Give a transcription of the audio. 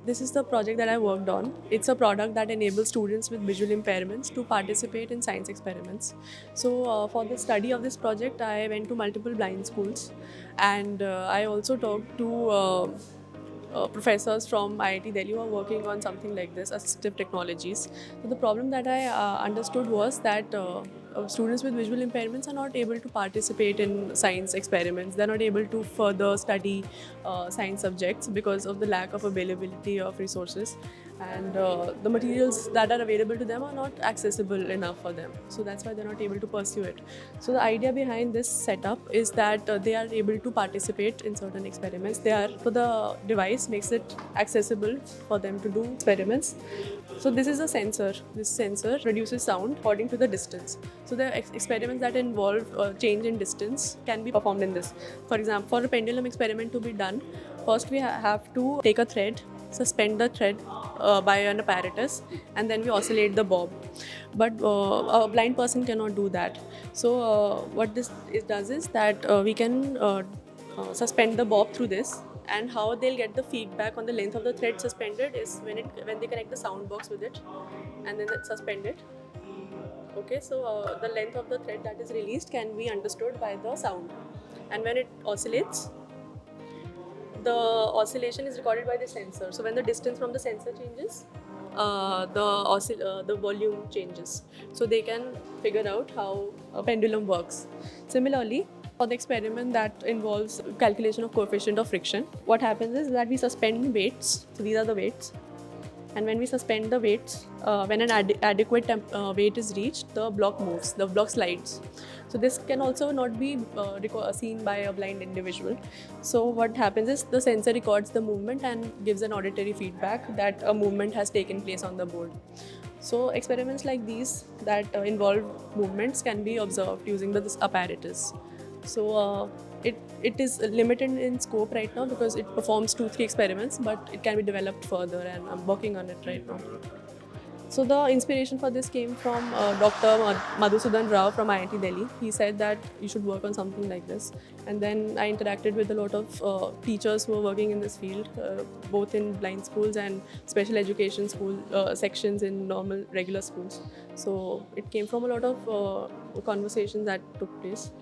This is the project that I worked on. It's a product that enables students with visual impairments to participate in science experiments. So for the study of this project, I went to multiple blind schools, and I also talked to professors from IIT Delhi who are working on something like this, assistive technologies. So the problem that I understood was that students with visual impairments are not able to participate in science experiments. They're not able to further study science subjects because of the lack of availability of resources, and the materials that are available to them are not accessible enough for them. So that's why they're not able to pursue it. So the idea behind this setup is that they are able to participate in certain experiments. So the device makes it accessible for them to do experiments. So this is a sensor. This sensor produces sound according to the distance. So the experiments that involve change in distance can be performed in this. For example, for a pendulum experiment to be done, first we have to take a thread, suspend the thread by an apparatus, and then we oscillate the bob. But a blind person cannot do that. So what does is that we can suspend the bob through this, and how they'll get the feedback on the length of the thread suspended is when they connect the sound box with it, and then it's suspended. Okay, so the length of the thread that is released can be understood by the sound, and when it oscillates, the oscillation is recorded by the sensor. So when the distance from the sensor changes, the volume changes. So they can figure out how a pendulum works. Similarly, for the experiment that involves calculation of coefficient of friction, what happens is that we suspend weights. So these are the weights. And when we suspend the weights, when an adequate weight is reached, the block moves, the block slides. So this can also not be seen by a blind individual. So what happens is the sensor records the movement and gives an auditory feedback that a movement has taken place on the board. So experiments like these that involve movements can be observed using this apparatus. So it is limited in scope right now because it performs 2-3 experiments, but it can be developed further, and I'm working on it right now. So the inspiration for this came from Dr. Madhusudan Rao from IIT Delhi. He said that you should work on something like this. And then I interacted with a lot of teachers who are working in this field, both in blind schools and special education school sections in normal regular schools. So it came from a lot of conversations that took place.